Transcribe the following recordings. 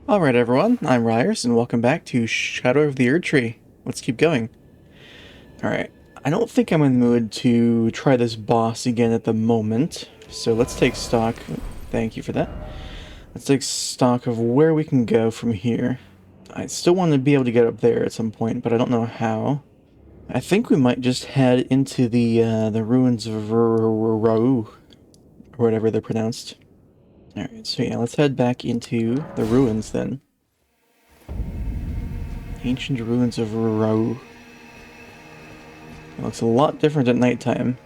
Alright everyone, I'm Ryers, and welcome back to Shadow of the Erdtree. Let's keep going. Alright, I don't think I'm in the mood to try this boss again at the moment, so let's take stock. Thank you for that. Let's take stock of where we can go from here. I still want to be able to get up there at some point, but I don't know how. I think we might just head into the ruins of Rauh, or whatever they're pronounced. Alright, so yeah, let's head back into the ruins then. Ancient ruins of Rauh. It looks a lot different at nighttime.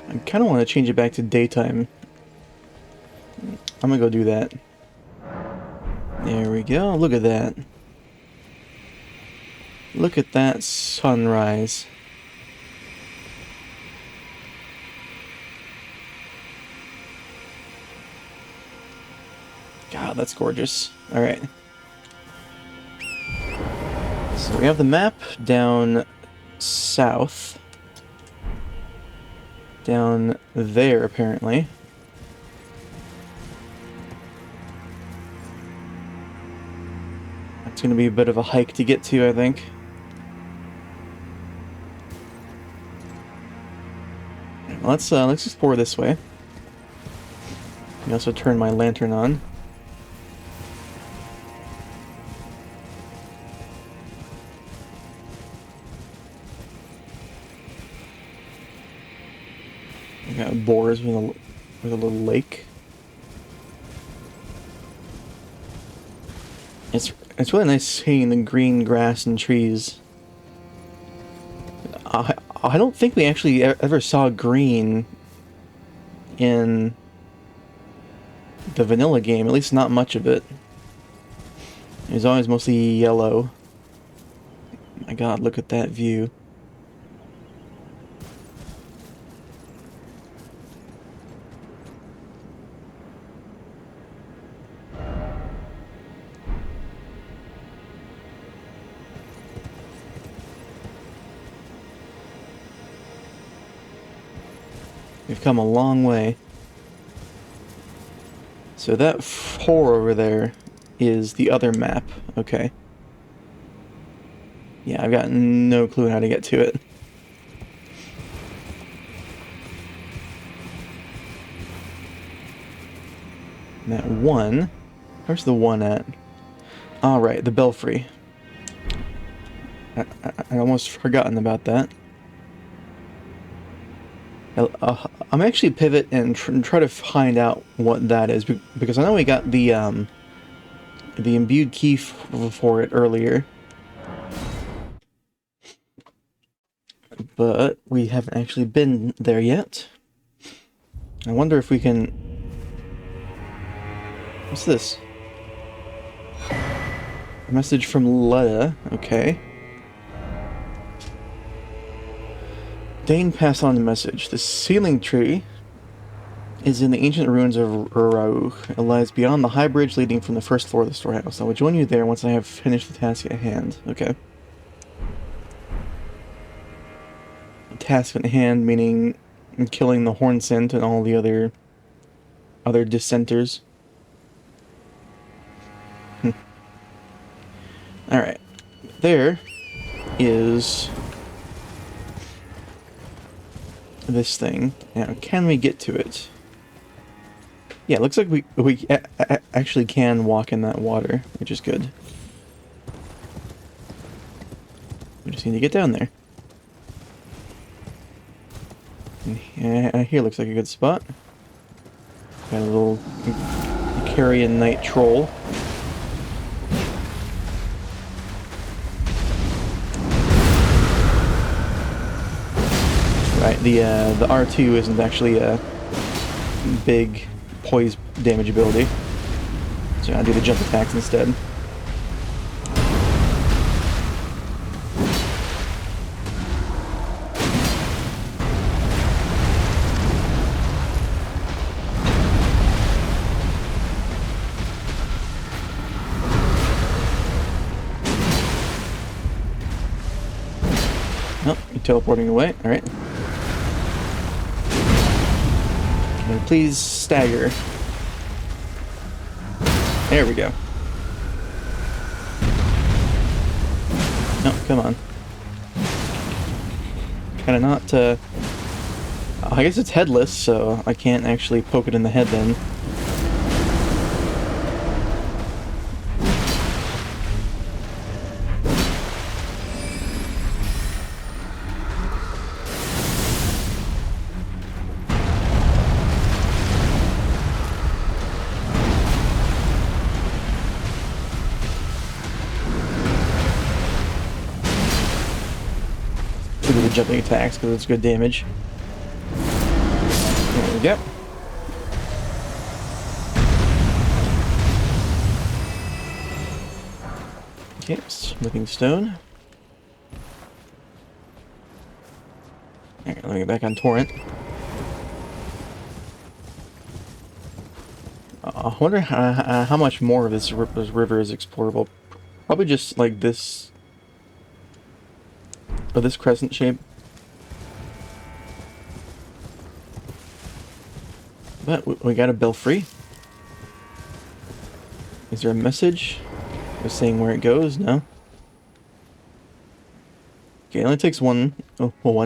I kind of want to change it back to daytime. I'm gonna go do that. There we go, look at that. Look at that sunrise. God, that's gorgeous. Alright. So we have the map down south. Down there, apparently. It's going to be a bit of a hike to get to, I think. Let's explore this way. Let me also turn my lantern on. We got boars with a little lake. It's really nice seeing the green grass and trees. I don't think we actually ever saw green in the vanilla game, at least not much of it. It was always mostly yellow. My God, look at that view. We've come a long way. So that 4 over there is the other map. Okay. Yeah, I've got no clue how to get to it. And that 1... Where's the 1 at? Alright, the Belfry. I almost forgotten about that. I'm actually pivot and try to find out what that is, because I know we got the imbued key for it earlier, but we haven't actually been there yet. I wonder if we can... What's this? A message from Letta. Okay. Dane passed on the message. The sealing tree is in the ancient ruins of Rauh. It lies beyond the high bridge leading from the first floor of the storehouse. I will join you there once I have finished the task at hand. Okay. Task at hand meaning killing the horn scent and all the other dissenters. Alright. There is this thing. Now, can we get to it? Yeah, it looks like we actually can walk in that water, which is good. We just need to get down there. And here looks like a good spot. Got a little carrion knight troll. Right, the R2 isn't actually a big poise damage ability, so I'll do the jump attacks instead. Oh, you're teleporting away. Alright. And please stagger. There we go. No, come on. Kinda not, I guess it's headless, so I can't actually poke it in the head then. The jumping attacks because it's good damage. There we go. Okay, smithing stone. Alright, let me get back on torrent. I wonder how much more of this river is explorable. Probably just like this. Or this crescent shape. But we got a Belfry. Is there a message? Just saying where it goes? No. Okay, it only takes one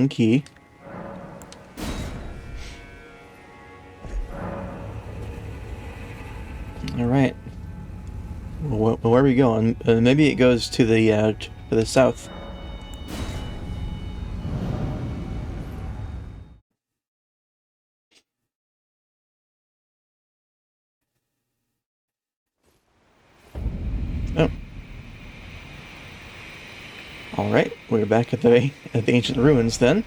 key. All right. Well, where are we going? Maybe it goes to the south. Oh. Alright, we're back at the ancient ruins then.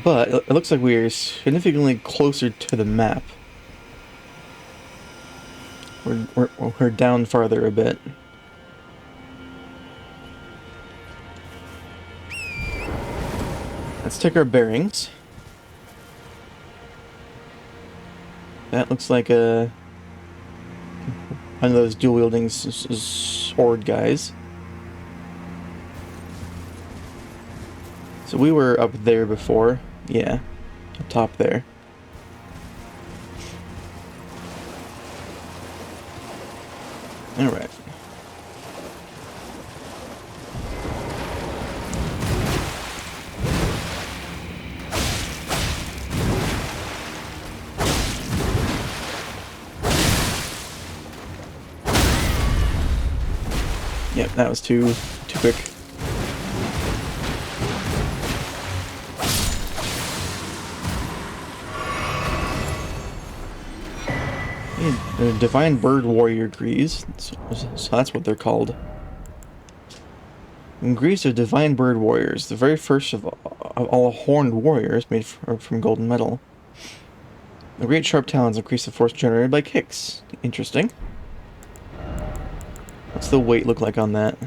But it looks like we're significantly closer to the map. We're down farther a bit. Let's take our bearings. That looks like one of those dual-wielding sword guys. So we were up there before. Yeah, up top there. Alright. Yep, that was too quick. They're Divine Bird Warrior Grease, so that's what they're called. And Grease are Divine Bird Warriors, the very first of all horned warriors made from golden metal. The great sharp talons increase the force generated by kicks. Interesting. What's the weight look like on that?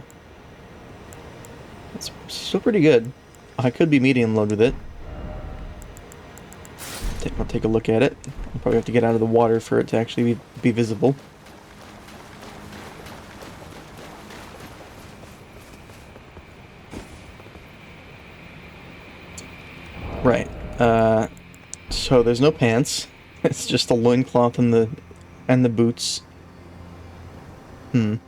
It's still pretty good. I could be medium load with it. I'll take a look at it. I'll probably have to get out of the water for it to actually be visible. Right. So there's no pants. It's just the loincloth and the boots. It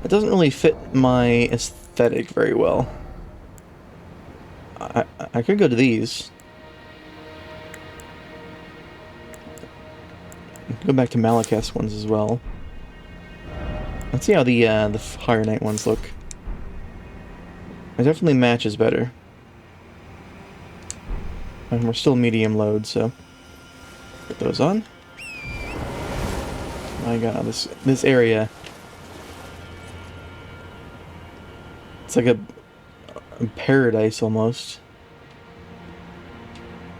doesn't really fit my aesthetic very well. I could go to these. Go back to Malachus ones as well. Let's see how the Fire Knight ones look. It definitely matches better. And we're still medium load, so put those on. My god, this area. It's like a paradise almost.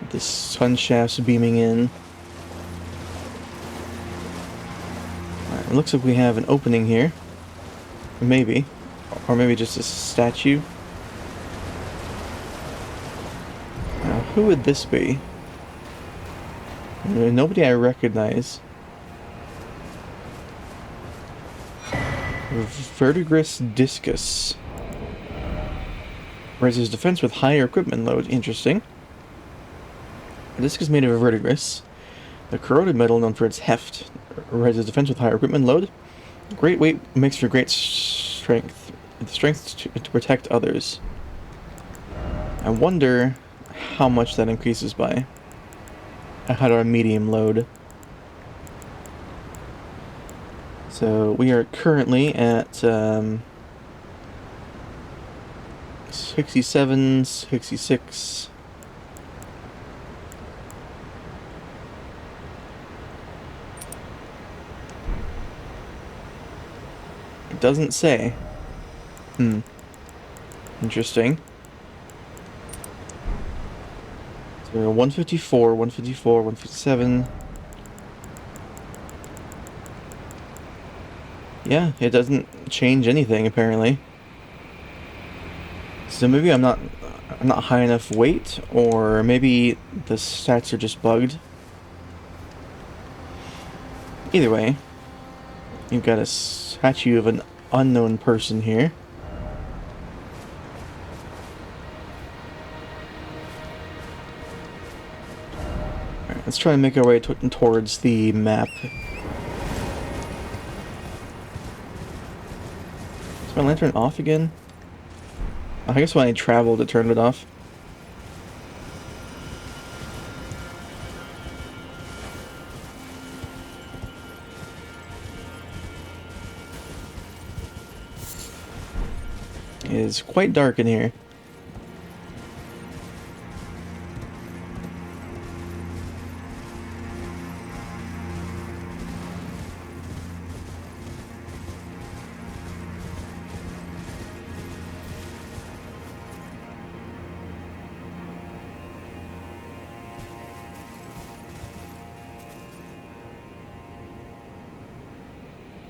The sun shafts beaming in. Alright, it looks like we have an opening here. Maybe. Or maybe just a statue. Now, who would this be? Nobody I recognize. Verdigris Discus. Raises defense with higher equipment load. Interesting. The disc is made of verdigris, the corroded metal known for its heft. Raises defense with higher equipment load. Great weight makes for great strength. The strength to protect others. I wonder how much that increases by. I had our medium load. So we are currently at 67, 66. It doesn't say. Interesting. So 154, 154, 157. Yeah, it doesn't change anything apparently. So maybe I'm not high enough weight, or maybe the stats are just bugged. Either way, you've got a statue of an unknown person here. Alright, let's try and make our way towards the map. Is my lantern off again? I guess when I traveled it turned it off. It is quite dark in here.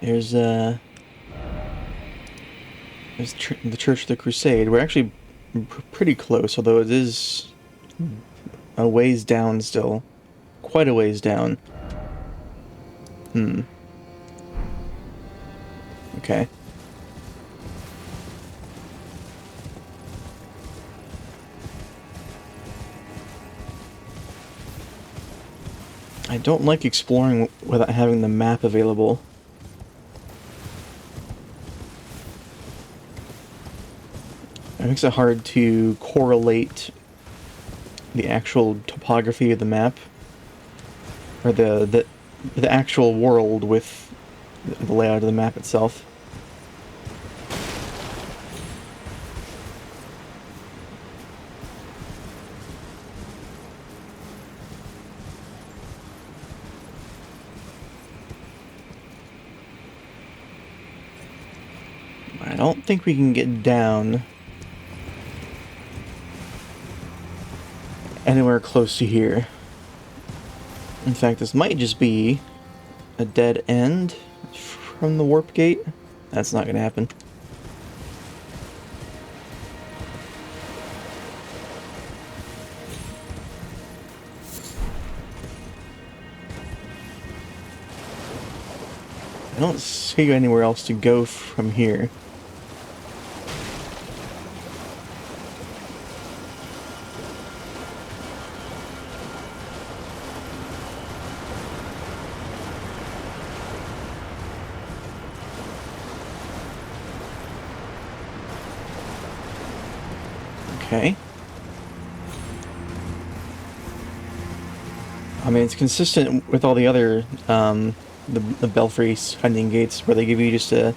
There's the Church of the Crusade. We're actually pretty close, although it is a ways down still. Quite a ways down. Okay. I don't like exploring without having the map available. It makes it hard to correlate the actual topography of the map, or the actual world, with the layout of the map itself. I don't think we can get down anywhere close to here. In fact, this might just be a dead end from the warp gate. That's not going to happen. I don't see anywhere else to go from here. Okay. I mean, it's consistent with all the other, the Belfry hunting gates, where they give you just a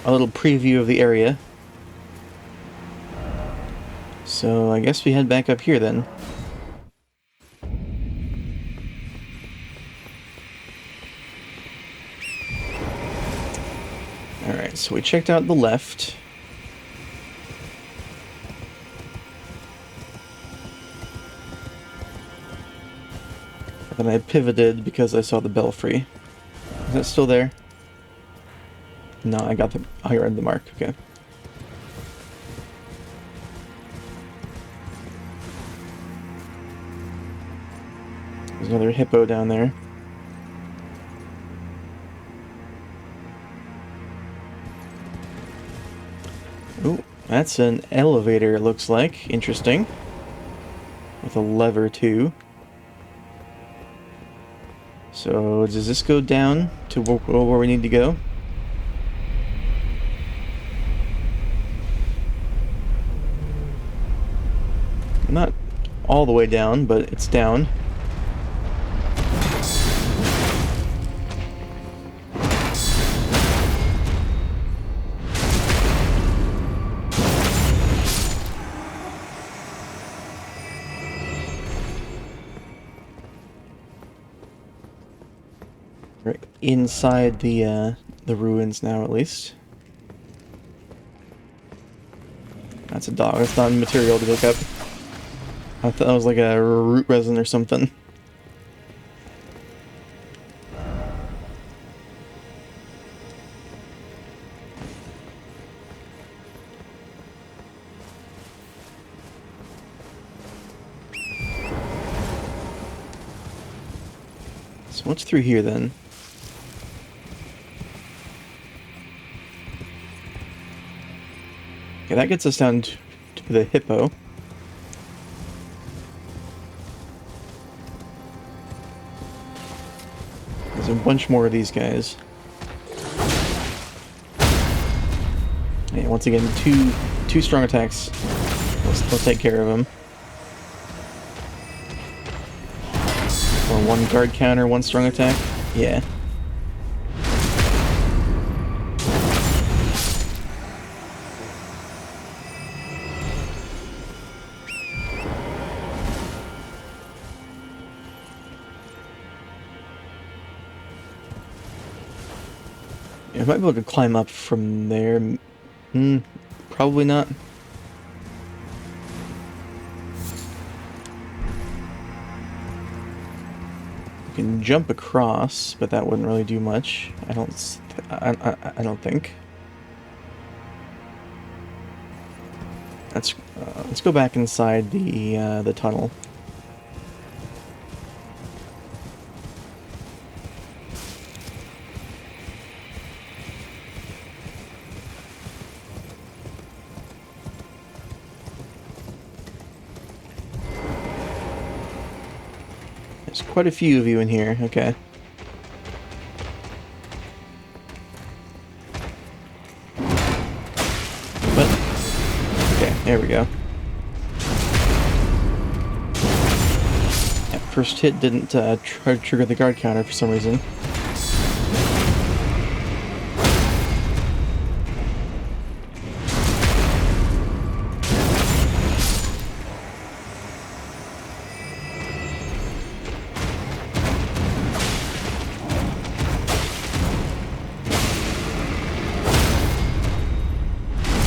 little preview of the area. So I guess we head back up here then. Alright, so we checked out the left. And I pivoted because I saw the Belfry. Is that still there? No, I got the... I read the mark, okay. There's another hippo down there. Ooh, that's an elevator, it looks like. Interesting. with a lever too. So does this go down to where we need to go? Not all the way down, but it's down. We're inside the ruins now, at least. That's a dog. That's not material to pick up. I thought that was like a root resin or something. So what's through here then? Okay, that gets us down to the hippo. There's a bunch more of these guys. Yeah, once again, two strong attacks. We'll take care of them. Or one guard counter, one strong attack. Yeah. I might be able to climb up from there. Probably not. You can jump across, but that wouldn't really do much. I don't think. Let's go back inside the tunnel. There's quite a few of you in here, okay. But, okay, there we go. That first hit didn't try to trigger the guard counter for some reason.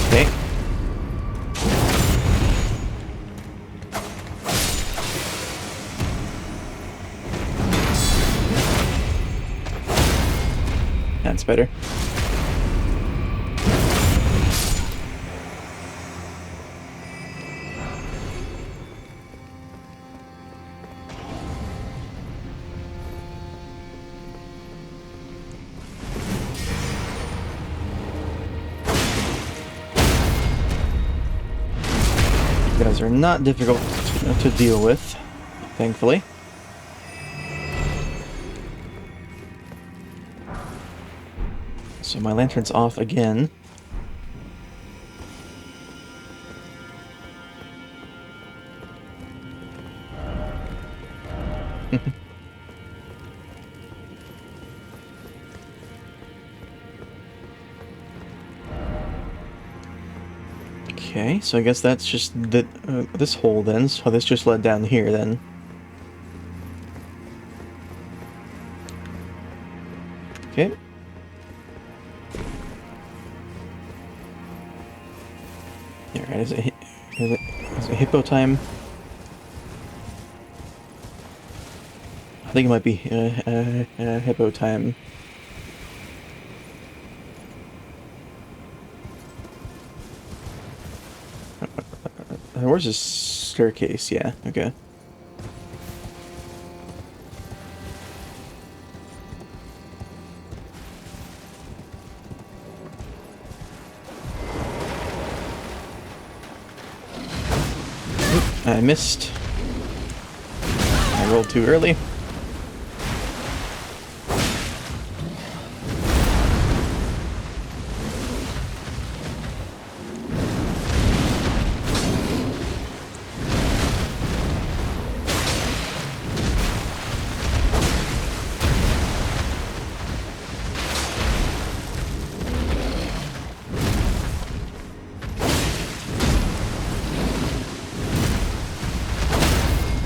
Okay. That's better. You guys are not difficult to deal with, thankfully. So my lantern's off again. Okay, so I guess that's just this hole then, so this just led down here then. Okay. Alright, is it hippo time? I think it might be hippo time. Where's this staircase? Yeah, okay. Oop, I missed. I rolled too early.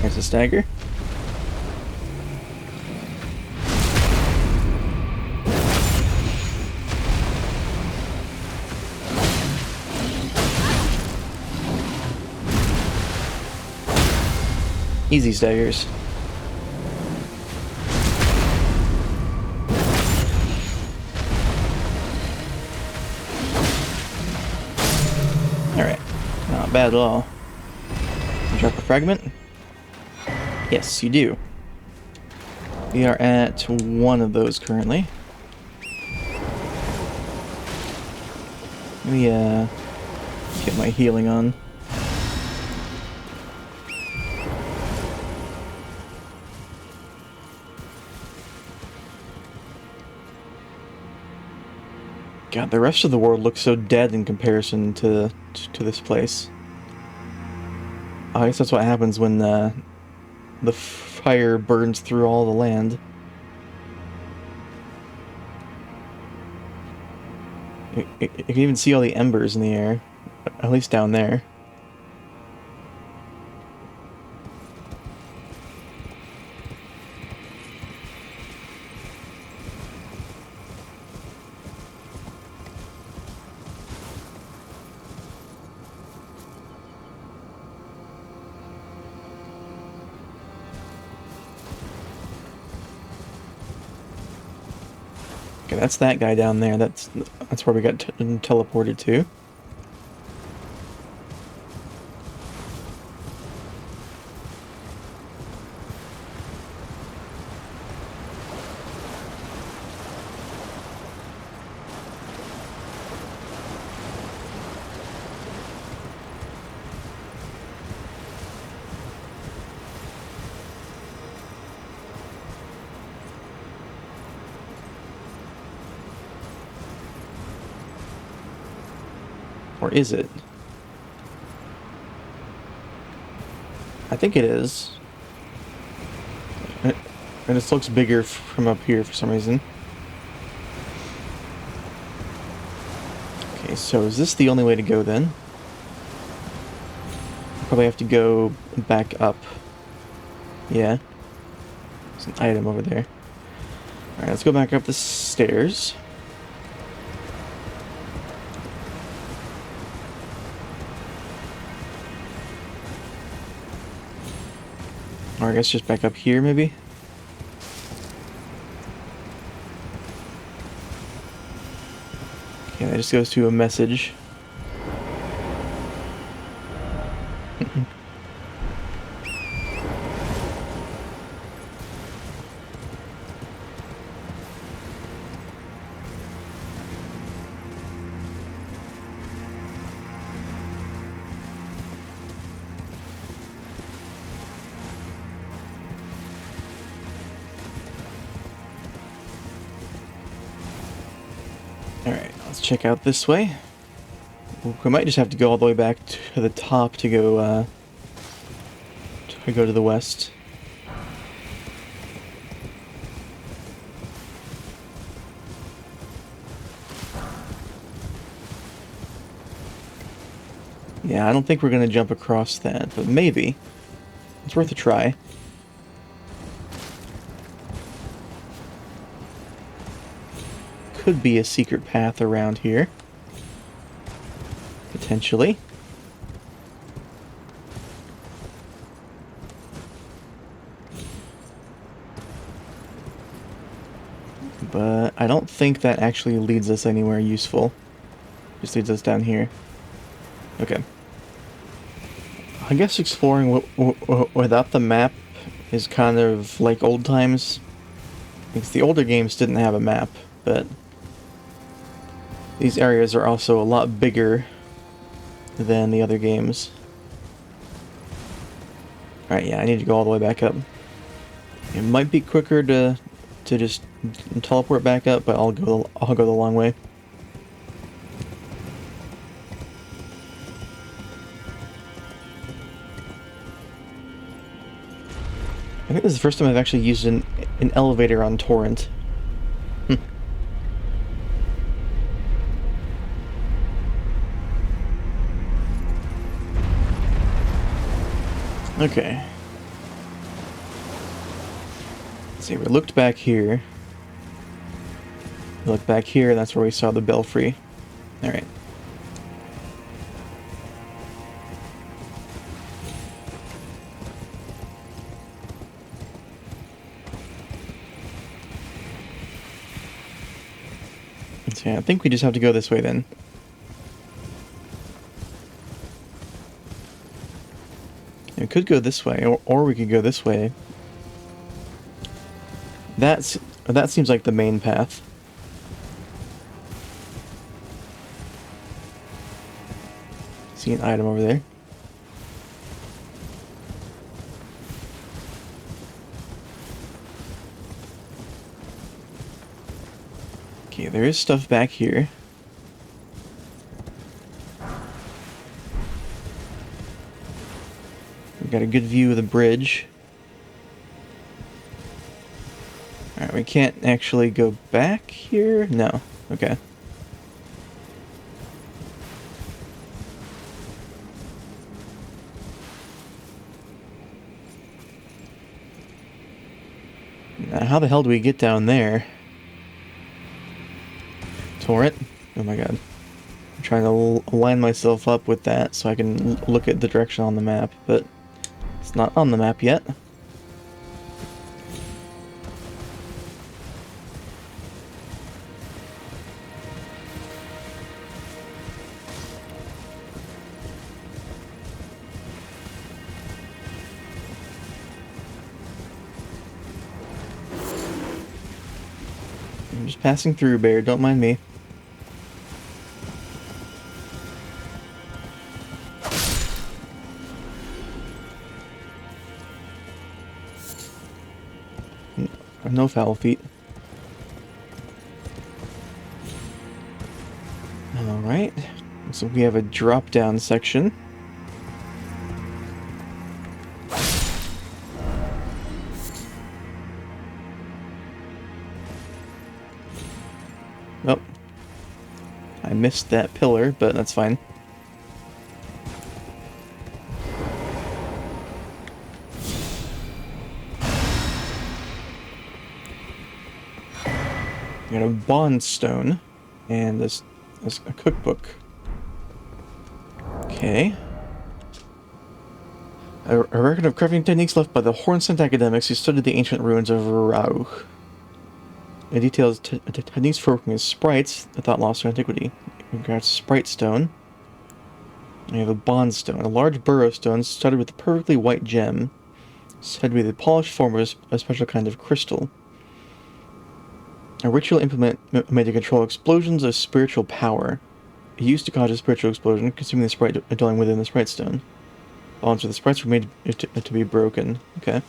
There's a stagger. Easy staggers. Alright, not bad at all. Drop a fragment? Yes, you do. We are at one of those currently. Let me get my healing on. God, the rest of the world looks so dead in comparison to this place. I guess that's what happens when the fire burns through all the land. You can even see all the embers in the air, at least down there. Okay, that's that guy down there. That's where we got teleported to. Or is it? I think it is. It just looks bigger from up here for some reason. Okay, so is this the only way to go then? Probably have to go back up. Yeah. There's an item over there. Alright, let's go back up the stairs. Or I guess just back up here, maybe? Okay, that just goes to a message. Alright, let's check out this way. We might just have to go all the way back to the top to go to the west. Yeah, I don't think we're gonna jump across that, but maybe. It's worth a try. Could be a secret path around here. Potentially. But I don't think that actually leads us anywhere useful. Just leads us down here. Okay. I guess exploring without the map is kind of like old times. Because the older games didn't have a map, but these areas are also a lot bigger than the other games. Alright, yeah, I need to go all the way back up. It might be quicker to just teleport back up, but I'll go the long way. I think this is the first time I've actually used an elevator on Torrent. Okay. Let's see, we looked back here. We looked back here, and that's where we saw the Belfry. Alright. So I think we just have to go this way then. We could go this way, or we could go this way. That seems like the main path. See an item over there. Okay, there is stuff back here. We've got a good view of the bridge. Alright, we can't actually go back here? No. Okay. Now, how the hell do we get down there? Torrent? Oh my god. I'm trying to line myself up with that so I can look at the direction on the map, but it's not on the map yet. I'm just passing through, Bear, don't mind me. No foul feet. Alright, so we have a drop-down section. Oh. I missed that pillar, but that's fine. We got a bond stone and this a cookbook. Okay. A record of crafting techniques left by the Hornsent academics who studied the ancient ruins of Rauh. It details techniques for working with sprites, a thought lost to antiquity. We've got sprite stone. We have a bond stone, a large burrow stone studded with a perfectly white gem, said to be the polished form of a special kind of crystal. A ritual implement made to control explosions of spiritual power. It used to cause a spiritual explosion, consuming the sprite dwelling within the sprite stone. Bonds with the sprites were made to be broken. Okay.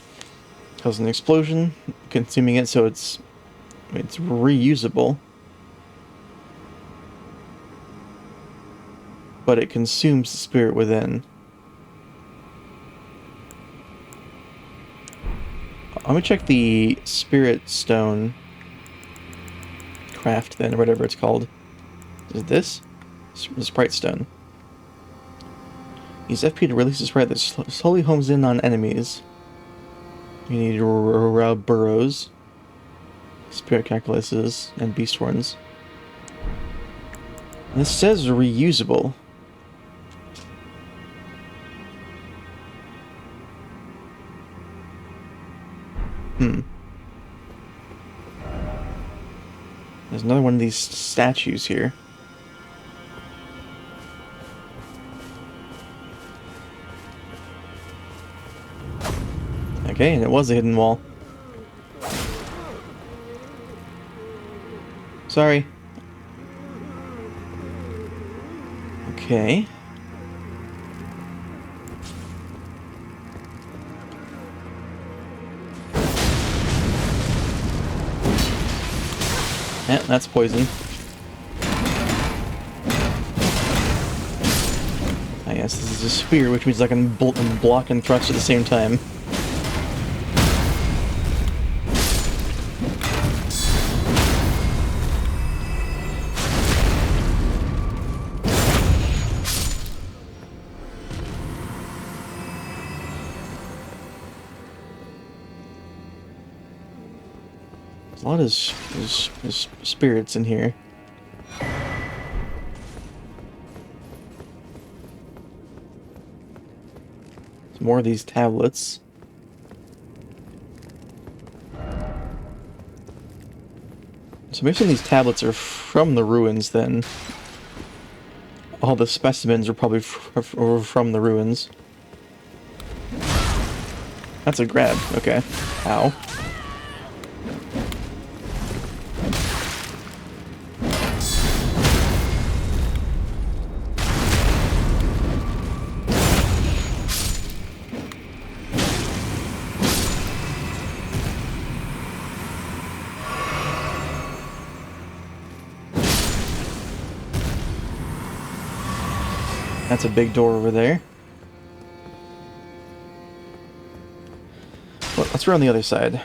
Causes an explosion, consuming it, so it's reusable. But it consumes the spirit within. Let me check the spirit stone craft then, or whatever it's called. Is it this? The sprite stone. Use FP to release a sprite that slowly homes in on enemies. You need Rauh burrows, spirit calculuses, and beast horns. And this says reusable. There's another one of these statues here. Okay, and it was a hidden wall. Sorry. Okay. Yeah, that's poison. I guess this is a spear, which means I can block and thrust at the same time. There's a lot of spirits in here. More of these tablets. So maybe some of these tablets are from the ruins then. All the specimens are probably from the ruins. That's a grab. Okay. Ow. That's a big door over there. Well, let's go on the other side.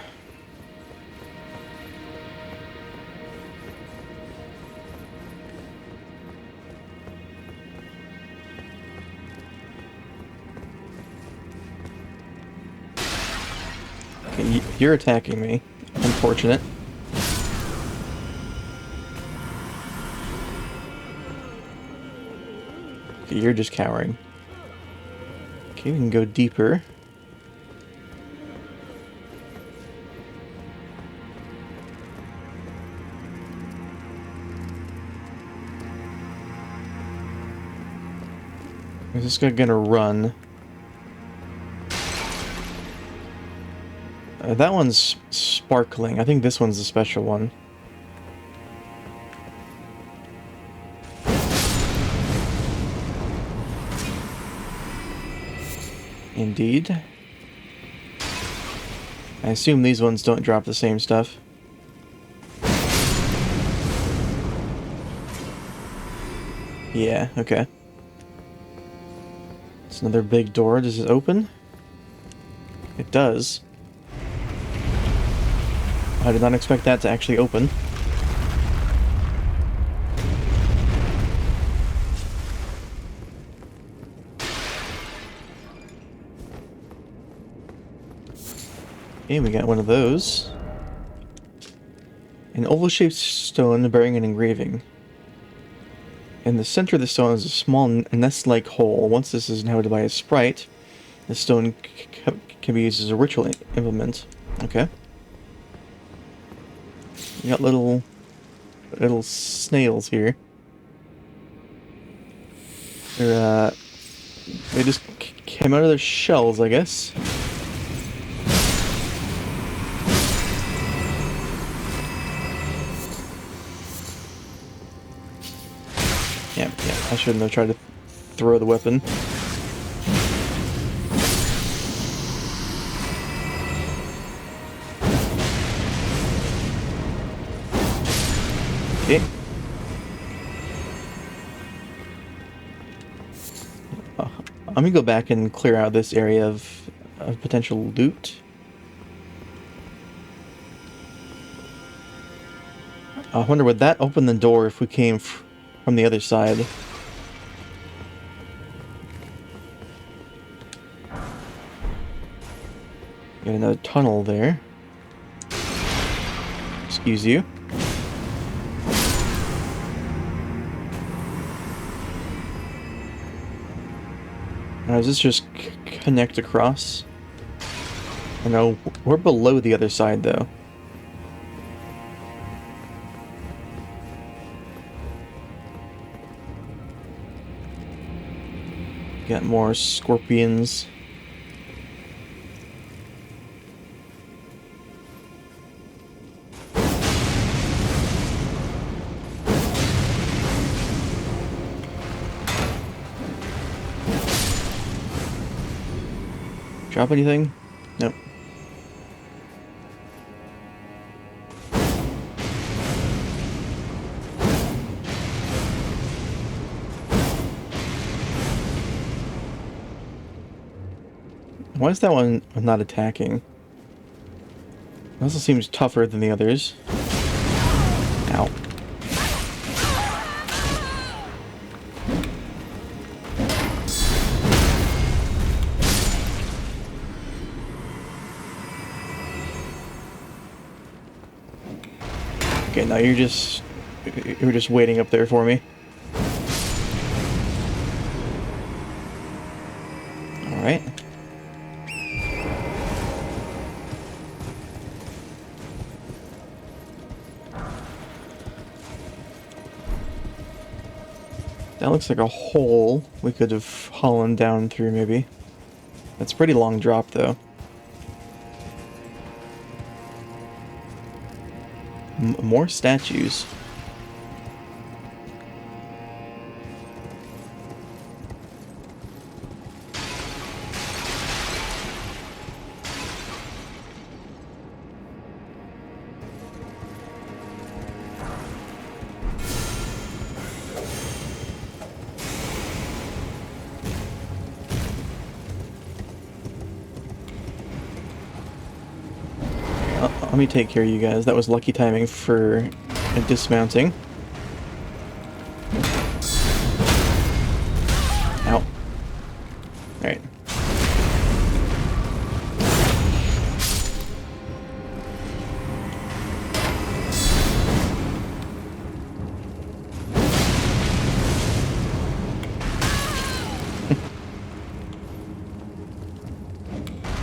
Okay, you're attacking me. Unfortunate. Okay, you're just cowering. Okay, we can go deeper. Is this guy gonna run? That one's sparkling. I think this one's a special one. Indeed. I assume these ones don't drop the same stuff. Yeah, okay. It's another big door. Does it open? It does. I did not expect that to actually open. Okay, we got one of those. An oval-shaped stone bearing an engraving. In the center of the stone is a small nest-like hole. Once this is inhabited by a sprite, the stone can be used as a ritual implement. Okay. We got little snails here. They just came out of their shells, I guess. Yeah, I shouldn't have tried to throw the weapon. Okay. I'm gonna go back and clear out this area of potential loot. I wonder, would that open the door if we came from the other side? Got another tunnel there. Excuse you. Now, does this just connect across? I know we're below the other side, though. Got more scorpions. Drop anything? Nope. Why is that one not attacking? It also seems tougher than the others. Ow. Okay, now you're just waiting up there for me. All right. That looks like a hole we could have fallen down through, maybe. That's a pretty long drop, though. More statues. Let me take care of you guys. That was lucky timing for dismounting. Ow. Alright.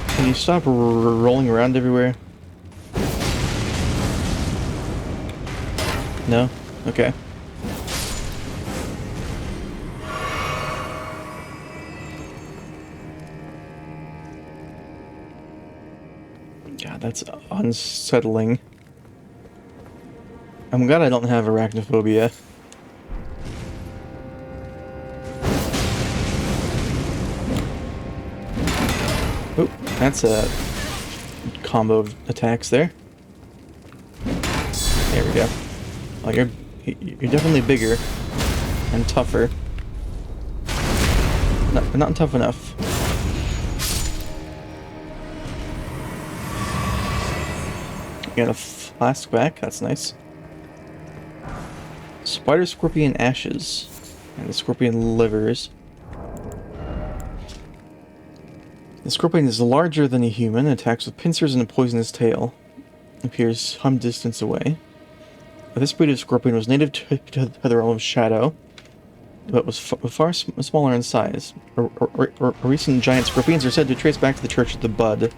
Can you stop rolling around everywhere? No? Okay. God, that's unsettling. I'm glad I don't have arachnophobia. Oop, that's a combo of attacks there. There we go. Oh, you're definitely bigger and tougher. Not tough enough. You got a flask back, that's nice. Spider scorpion ashes and the scorpion livers. The scorpion is larger than a human, attacks with pincers and a poisonous tail. Appears some distance away. This breed of scorpion was native to the realm of Shadow, but was far smaller in size. Recent giant scorpions are said to trace back to the Church of the Bud.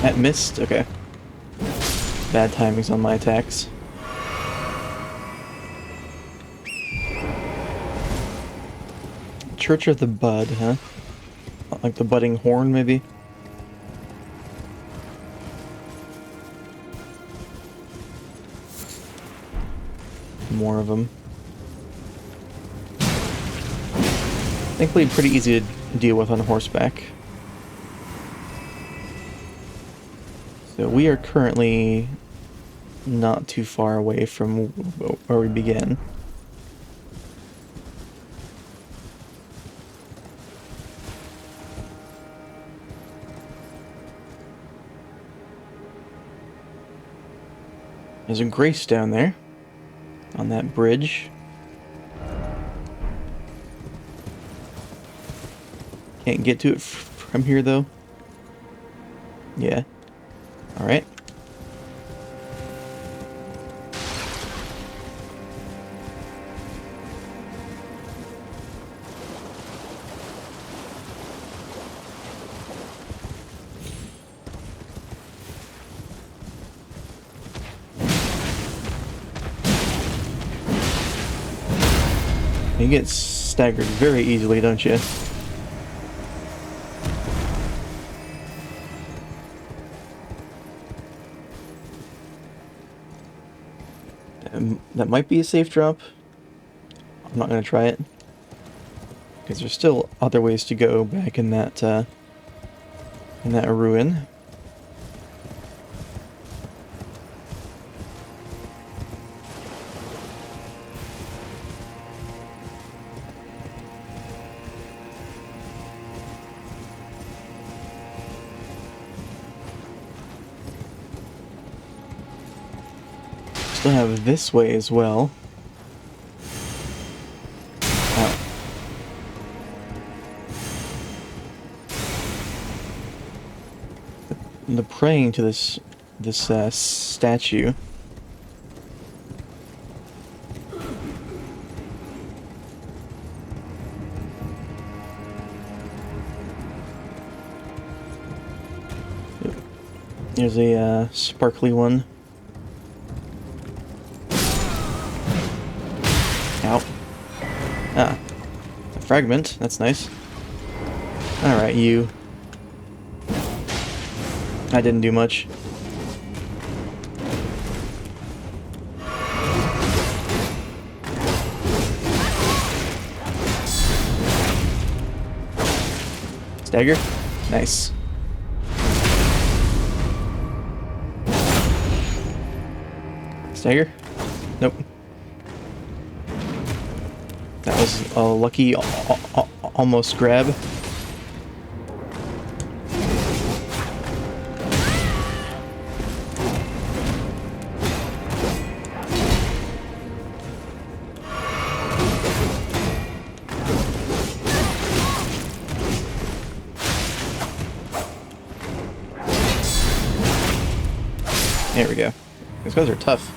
That missed? Okay. Bad timings on my attacks. Church of the Bud, huh? Like the budding horn, maybe? More of them. Thankfully, pretty easy to deal with on horseback. So we are currently not too far away from where we began. There's a grace down there on that bridge. Can't get to it from here though. Yeah. All right. You get staggered very easily, don't you? That might be a safe drop. I'm not gonna try it. Because there's still other ways to go back in that ruin. Still have this way as well. Oh. The praying to this statue. There's a sparkly one. Ow. Ah. A fragment. That's nice. Alright, you. I didn't do much. Stagger? Nice. Stagger? Nope. That was a lucky almost grab. There we go. These guys are tough.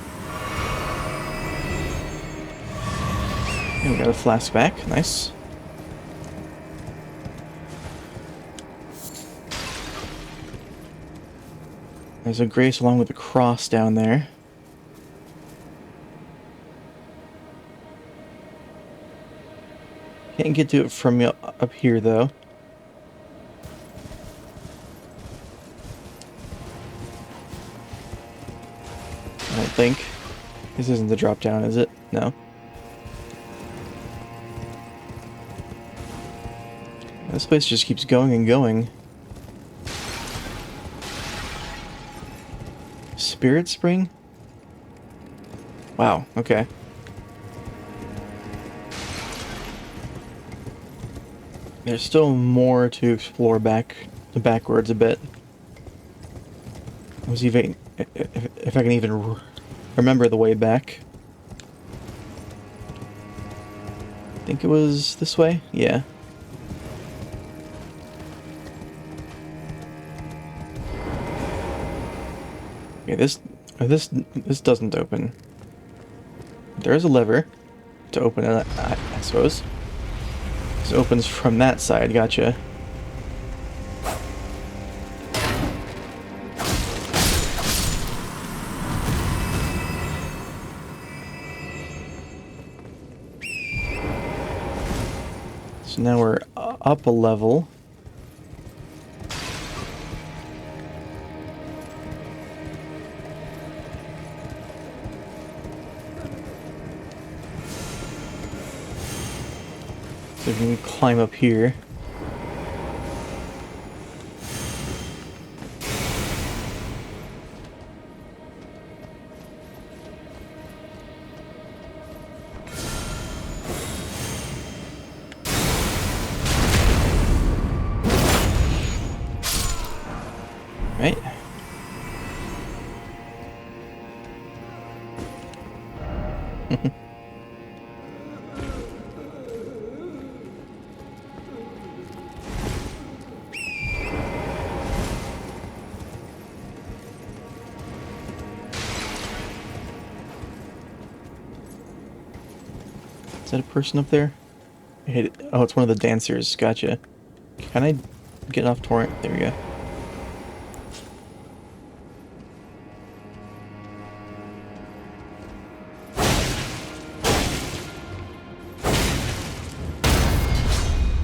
And we got a flask back. Nice. There's a grace along with the cross down there. Can't get to it from up here though. I don't think. This isn't the drop down, is it? No. This place just keeps going and going. Spirit Spring? Wow, okay. There's still more to explore backwards a bit. Was even if I can even remember the way back. I think it was this way? Yeah. Okay, this doesn't open. There's a lever to open it, I suppose. This opens from that side, gotcha. So now we're up a level. So we can climb up here. Right? Is that a person up there? I hit it. Oh, it's one of the dancers. Gotcha. Can I get off torrent? There we go.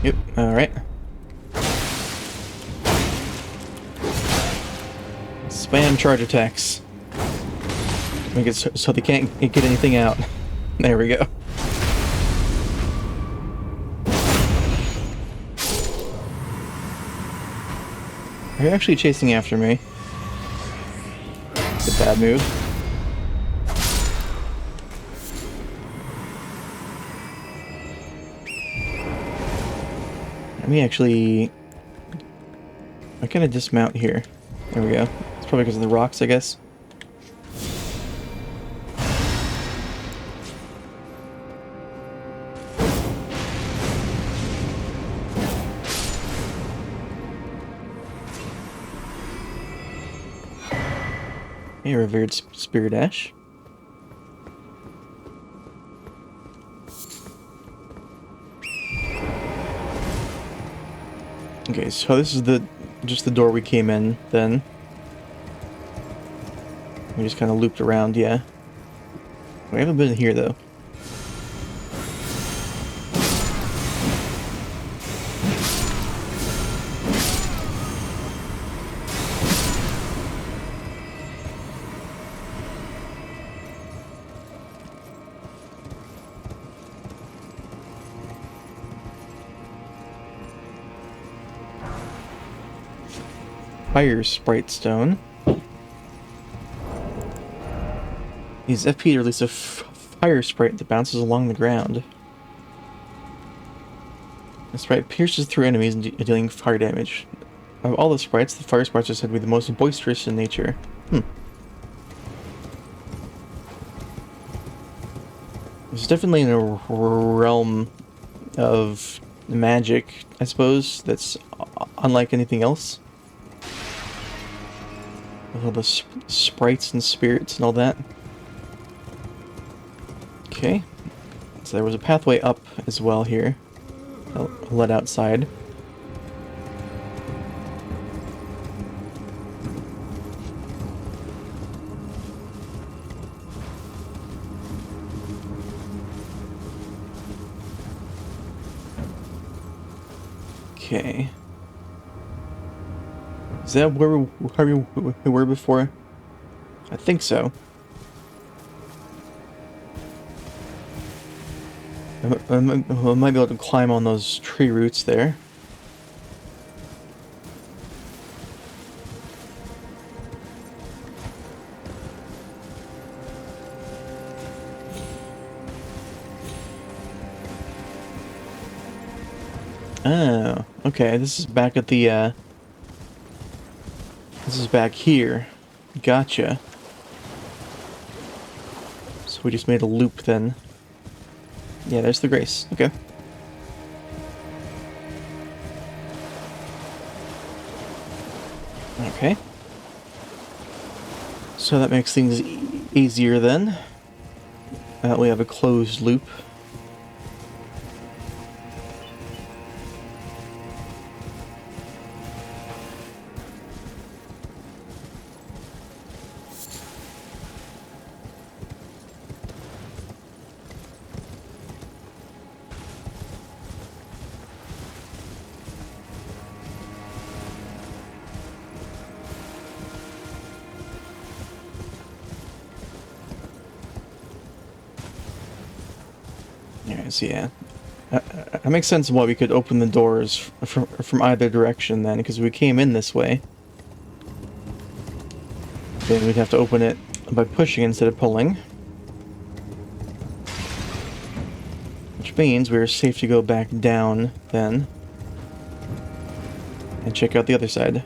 Yep, alright. Spam charge attacks. Make it so they can't get anything out. There we go. Are you actually chasing after me? It's a bad move. Let me actually... I kind of dismount here. There we go. It's probably because of the rocks, I guess. Hey, revered Spirit Ash. Okay, so this is just the door we came in, then. We just kind of looped around, yeah. We haven't been in here, though. Fire Sprite Stone. Use FP to release a fire sprite that bounces along the ground. The sprite pierces through enemies and dealing fire damage. Of all the sprites, the fire sprites are said to be the most boisterous in nature. It's definitely in a realm of magic, I suppose, that's unlike anything else. With all the sprites and spirits and all that. Okay. So there was a pathway up as well here. Led outside. Okay. Is that where we were before? I think so. I might be able to climb on those tree roots there. Oh, okay, this is back at the, this is back here. Gotcha. So we just made a loop then. Yeah, there's the Grace. Okay. Okay. So that makes things easier then. We have a closed loop. So yeah, that makes sense why we could open the doors from either direction then, because we came in this way. Then we'd have to open it by pushing instead of pulling. Which means we're safe to go back down then. And check out the other side.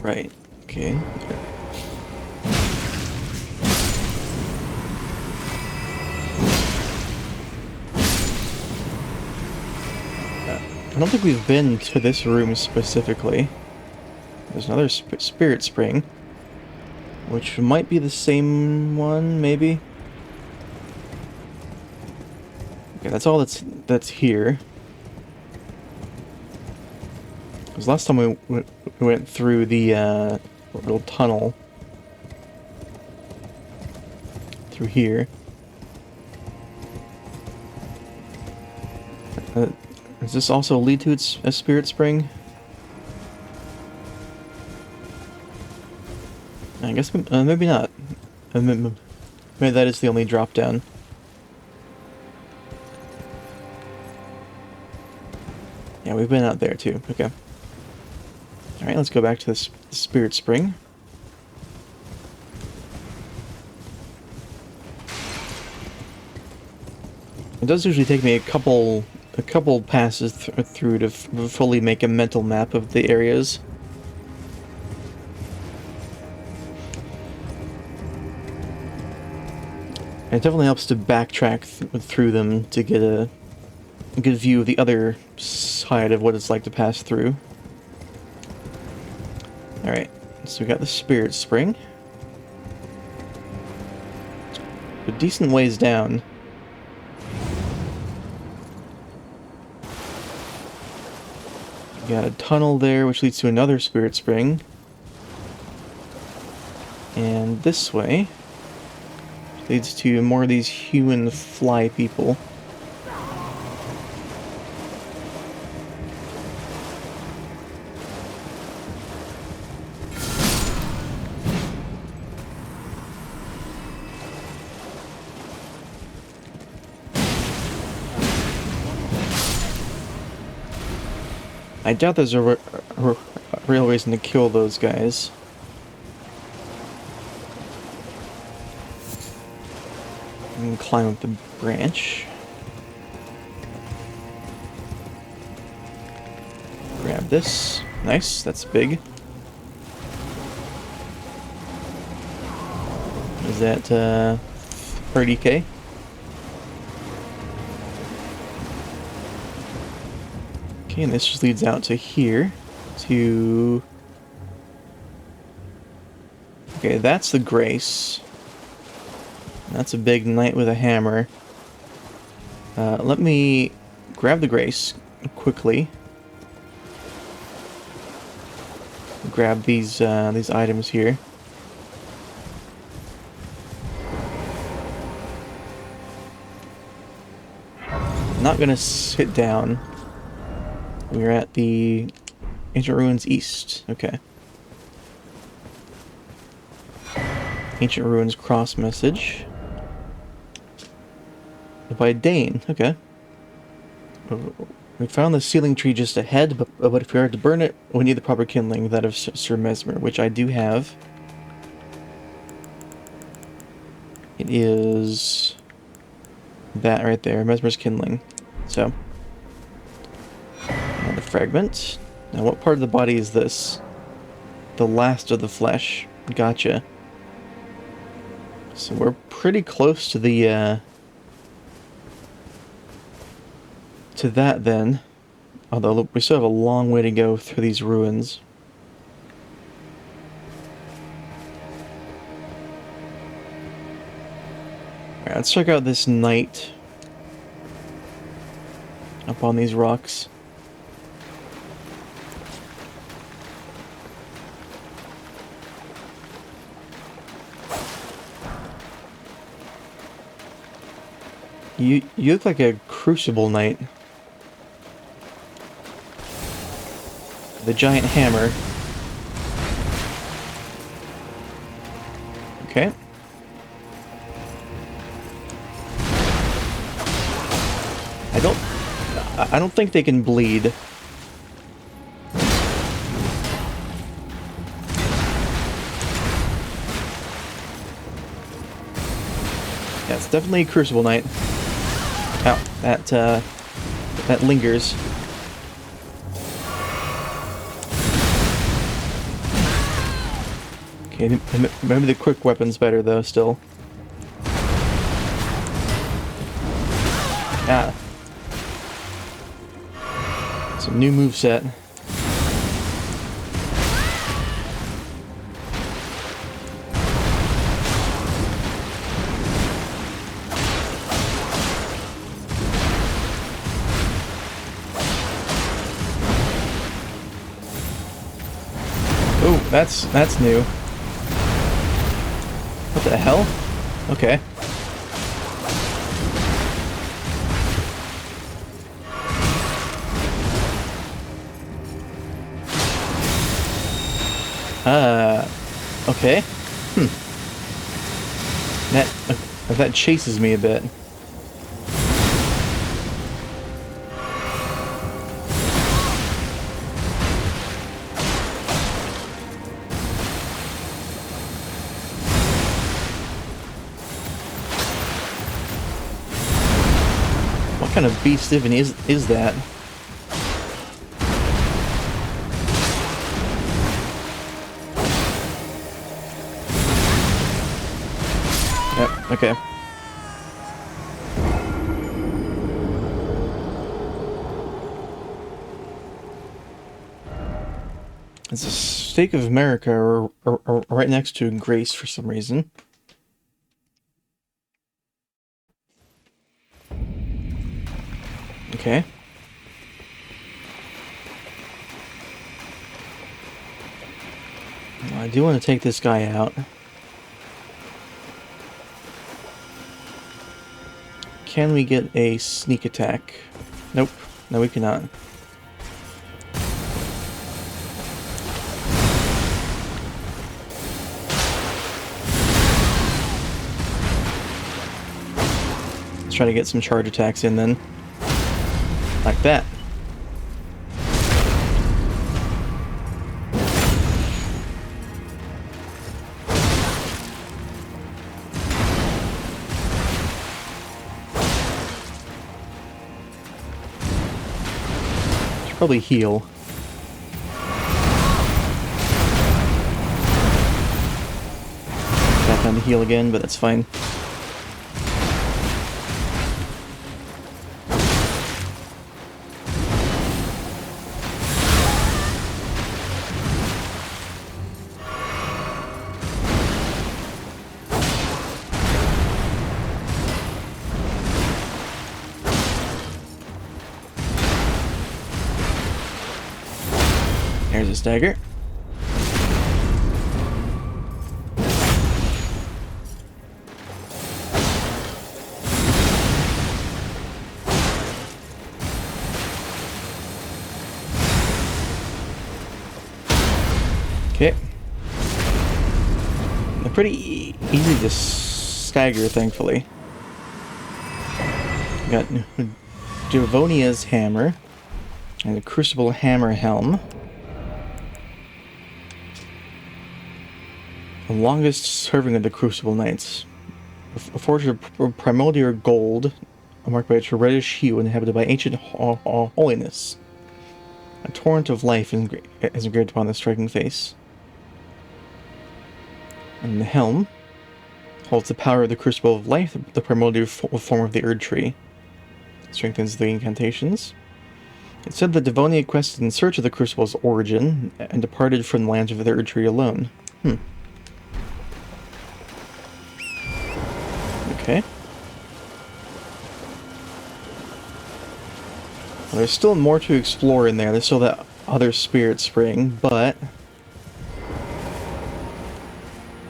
Right, okay. I don't think we've been to this room specifically. There's another spirit spring, which might be the same one, maybe? Okay, that's all that's here. Because last time we went through the little tunnel through here. Does this also lead to a spirit spring? I guess maybe not. Maybe that is the only drop down. Yeah, we've been out there too. Okay. Alright, let's go back to this Spirit Spring. It does usually take me a couple passes through to fully make a mental map of the areas. It definitely helps to backtrack through them to get a good view of the other side of what it's like to pass through. Alright, so we got the Spirit Spring. A decent ways down. We got a tunnel there which leads to another Spirit Spring. And this way leads to more of these human fly people. I doubt there's a real reason to kill those guys. And climb up the branch. Grab this. Nice, that's big. Is that 30k? Okay, and this just leads out to here. To... Okay, that's the Grace. That's a big knight with a hammer. Let me grab the Grace quickly. Grab these items here. Not gonna sit down. We're at the Ancient Ruins East. Okay. Ancient Ruins cross message. By Dane. Okay. We found the sealing tree just ahead, but if we are to burn it, we need the proper kindling, that of Sir Mesmer, which I do have. It is that right there, Mesmer's kindling. So, and the fragment. Now, what part of the body is this? The last of the flesh. Gotcha. So we're pretty close to the to that then. Although we still have a long way to go through these ruins. Alright, let's check out this knight up on these rocks. You look like a crucible knight. The giant hammer. Okay. I don't think they can bleed. Yeah, it's definitely a crucible knight. Ow, that lingers. Okay, maybe the quick weapon's better though, still. Ah. Some new moveset. Oh, that's new. What the hell? Okay. Okay. That chases me a bit. What kind of beast even is that? Yep, okay. It's a stake of America or right next to Grace for some reason. Okay. Well, I do want to take this guy out. Can we get a sneak attack? Nope. No, we cannot. Let's try to get some charge attacks in then. Like that. Should probably heal. Got time to heal again, but that's fine. There's a stagger. Okay. They're pretty easy to stagger, thankfully. We got Devonia's hammer and the Crucible Hammer Helm. The longest serving of the Crucible Knights. A forge of primordial gold, marked by its reddish hue, inhabited by ancient holiness. A torrent of life is engraved upon the striking face. And the helm holds the power of the Crucible of Life, the primordial form of the Erdtree. Strengthens the incantations. It said that Devonia quested in search of the Crucible's origin, and departed from the lands of the Erdtree alone. Okay. Well, there's still more to explore in there. There's still that other spirit spring, but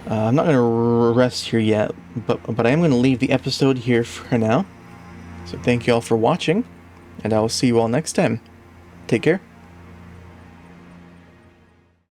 I'm not going to rest here yet, but I am going to leave the episode here for now. So thank you all for watching, and I will see you all next time. Take care.